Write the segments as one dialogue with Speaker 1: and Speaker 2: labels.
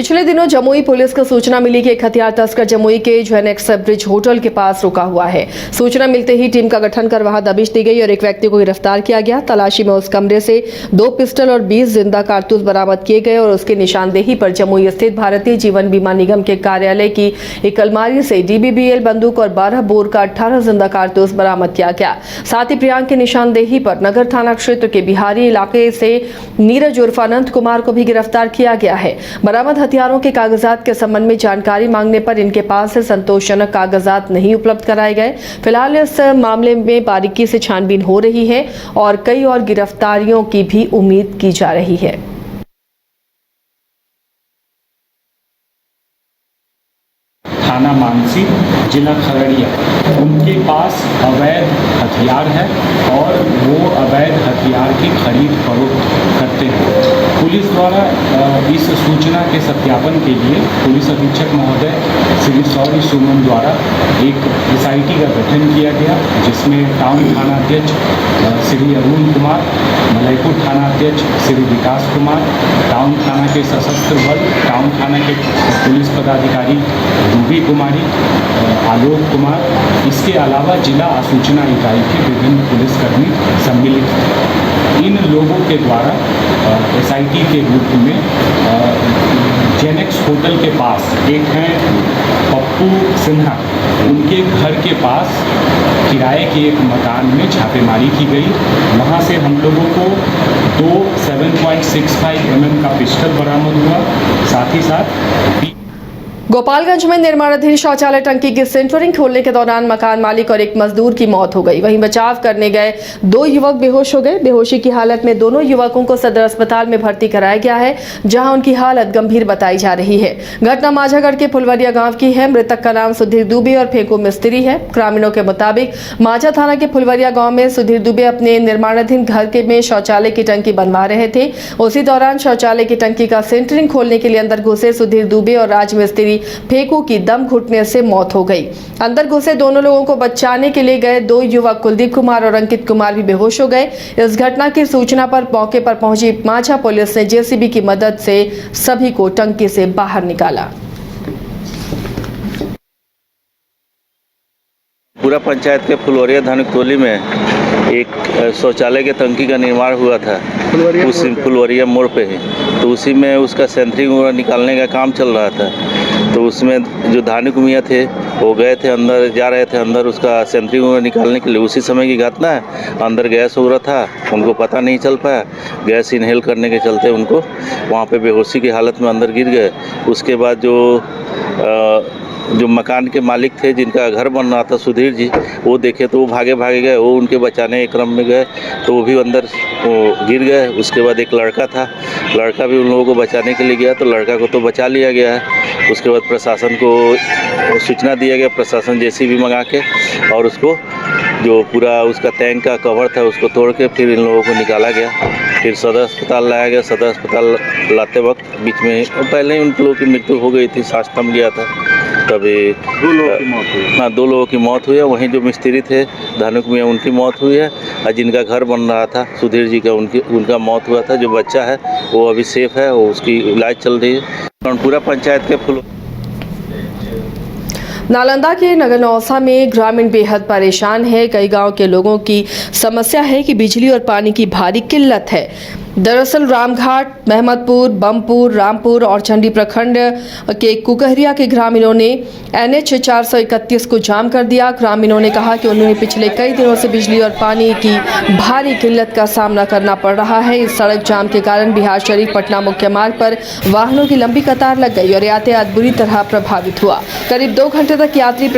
Speaker 1: पिछले दिनों जमुई पुलिस को सूचना मिली कि एक हथियार तस्कर जमुई के जेनेक्स ब्रिज होटल के पास रुका हुआ है। सूचना मिलते ही टीम का गठन कर वहां दबिश दी गई और एक व्यक्ति को गिरफ्तार किया गया। तलाशी में उस कमरे से 2 पिस्टल और 20 जिंदा कारतूस बरामद किए गए और उसकी निशानदेही पर जमुई स्थित भारतीय जीवन बीमा निगम के कार्यालय की एक अलमारी से DBBL बंदूक और 12 बोर का 18 जिंदा कारतूस बरामद किया गया। साथ ही प्रियांक की निशानदेही पर नगर थाना क्षेत्र के बिहारी इलाके से नीरज उर्फ अनंत कुमार को भी गिरफ्तार किया गया है। बरामद हथियारों के कागजात के संबंध में जानकारी मांगने पर इनके पास से संतोषजनक कागजात नहीं उपलब्ध कराए गए। फिलहाल इस मामले में बारीकी से छानबीन हो रही है और कई और गिरफ्तारियों की भी उम्मीद की जा रही है।
Speaker 2: थाना मानसी, जिला खगड़िया, उनके पास अवैध हथियार है और वो अवैध हथियार की खरीद फरोख्त करते हैं। पुलिस द्वारा इस सूचना के सत्यापन के लिए पुलिस अधीक्षक महोदय श्री सौरी सुमन द्वारा एक SIT का गठन किया गया, जिसमें टाउन थाना अध्यक्ष श्री अरुण कुमार, मलयपुर थाना अध्यक्ष श्री विकास कुमार, टाउन थाना के सशस्त्र बल, टाउन थाना के पुलिस पदाधिकारी रूबी कुमारी, आलोक कुमार, इसके अलावा जिला आसूचना इकाई के विभिन्न पुलिसकर्मी सम्मिलित हैं। इन लोगों के द्वारा SIT के रूप में जेनेक्स होटल के पास एक हैं पप्पू सिन्हा, उनके घर के पास किराए के एक मकान में छापेमारी की गई। वहाँ से हम लोगों को 2 7.65 mm का पिस्टल बरामद हुआ। साथ ही साथ
Speaker 1: गोपालगंज में निर्माणाधीन शौचालय टंकी की सेंटरिंग खोलने के दौरान मकान मालिक और एक मजदूर की मौत हो गई। वहीं बचाव करने गए 2 युवक बेहोश हो गए। बेहोशी की हालत में दोनों युवकों को सदर अस्पताल में भर्ती कराया गया है, जहां उनकी हालत गंभीर बताई जा रही है। घटना माझागढ़ के फुलवरिया गांव की है। मृतक का नाम सुधीर दुबे और फेंकू मिस्त्री है। ग्रामीणों के मुताबिक माझा थाना के फुलवरिया गाँव में सुधीर दुबे अपने निर्माणाधीन घर के में शौचालय की टंकी बनवा रहे थे। उसी दौरान शौचालय की टंकी का सेंटरिंग खोलने के लिए अंदर घुसे सुधीर दुबे और राज मिस्त्री फेंकू की दम घुटने से मौत हो गई। अंदर घुसे दोनों लोगों को बचाने के लिए गए 2 युवक कुलदीप कुमार और अंकित कुमार भी बेहोश हो गए। इस घटना की सूचना पर मौके पर पहुंची माझा पुलिस ने JCB की मदद से सभी को टंकी से बाहर निकाला।
Speaker 3: पूरा पंचायत के फुलवरिया धानुक टोली में एक शौचालय के टंकी का निर्माण हुआ था, उस फुलवरिया मोड़ पे ही। तो उसी में उसका सेंटरिंग निकालने का काम चल रहा था। तो उसमें जो धानुक मियाँ थे वो गए थे, अंदर जा रहे थे, अंदर उसका सेंटरिंग निकालने के लिए। उसी समय की घटना है, अंदर गैस हो रहा था, उनको पता नहीं चल पाया। गैस इनहेल करने के चलते उनको वहाँ पे बेहोशी की हालत में अंदर गिर गए। उसके बाद जो मकान के मालिक थे, जिनका घर बन रहा था, सुधीर जी, वो देखे तो वो भागे गए। वो उनके बचाने के क्रम में गए तो वो भी अंदर गिर गए। उसके बाद एक लड़का था, लड़का भी उन लोगों को बचाने के लिए गया, तो लड़का को तो बचा लिया गया है। उसके बाद प्रशासन को सूचना दिया गया, प्रशासन JCB मंगा के और उसको जो पूरा उसका टैंक का कवर था उसको तोड़ के फिर इन लोगों को निकाला गया। फिर सदर अस्पताल लाया गया। सदर अस्पताल लाते वक्त बीच में पहले ही उन लोगों की मृत्यु हो गई थी, सांस थम गया था। तभी 2 लोगों की मौत हुई। हाँ, 2 लोगों की मौत हुई है। वहीं जो मिस्त्री थे धानुक मियाँ, उनकी मौत हुई है। और जिनका घर बन रहा था सुधीर जी का, उनका मौत हुआ था। जो बच्चा है वो अभी सेफ है, वो उसकी इलाज चल रही है। पूरा पंचायत के फुल
Speaker 1: नालंदा के नगरनौसा में ग्रामीण बेहद परेशान है। कई गांव के लोगों की समस्या है कि बिजली और पानी की भारी किल्लत है। दरअसल रामघाट, महमदपुर, बमपुर, रामपुर और चंडी प्रखंड के कुकहरिया के ग्रामीणों ने NH 431 को जाम कर दिया। ग्रामीणों ने कहा कि उन्होंने पिछले कई दिनों से बिजली और पानी की भारी किल्लत का सामना करना पड़ रहा है। इस सड़क जाम के कारण बिहार शरीफ पटना मुख्य मार्ग पर वाहनों की लंबी कतार लग गई और यातायात बुरी तरह प्रभावित हुआ। करीब 2 घंटे तक यात्री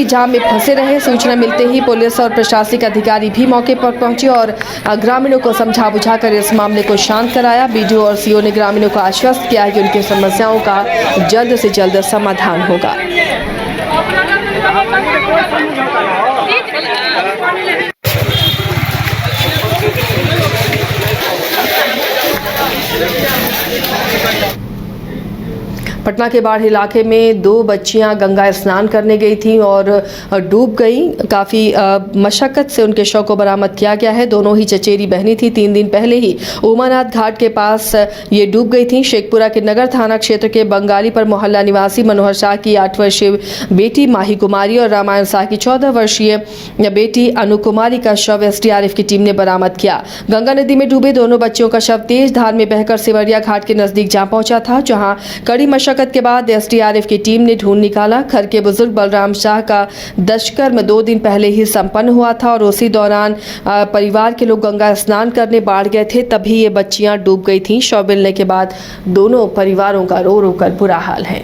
Speaker 1: जाम में फंसे रहे। सूचना मिलते ही पुलिस और प्रशासनिक अधिकारी भी मौके पर पहुंचे और ग्रामीणों को समझा बुझाकर इस मामले को शांत कराया। BDO और CO ने ग्रामीणों को आश्वस्त किया कि उनकी समस्याओं का जल्द से जल्द समाधान होगा। पटना के बाढ़ इलाके में 2 बच्चियां गंगा स्नान करने गई थीं और डूब गई। काफ़ी मशक्क़त से उनके शव को बरामद किया गया है। दोनों ही चचेरी बहनी थी। 3 दिन पहले ही उमानाथ घाट के पास ये डूब गई थी। शेखपुरा के नगर थाना क्षेत्र के बंगाली पर मोहल्ला निवासी मनोहर शाह की 8 वर्षीय बेटी माही कुमारी और रामायण शाह की 14 वर्षीय बेटी अनु कुमारी का शव एसडीआरएफ की टीम ने बरामद किया। गंगा नदी में डूबे दोनों बच्चियों का शव तेज धार में बहकर सिमरिया घाट के नजदीक जा पहुंचा था, जहां कड़ी मशक्कत के बाद एसडीआरएफ की टीम ने ढूंढ निकाला। घर के बुजुर्ग बलराम शाह का दशकर्म 2 दिन पहले ही संपन्न हुआ था और उसी दौरान परिवार के लोग गंगा स्नान करने बाढ़ गए थे, तभी ये बच्चियां डूब गई थीं। शव मिलने के बाद दोनों परिवारों का रो रो कर बुरा हाल है।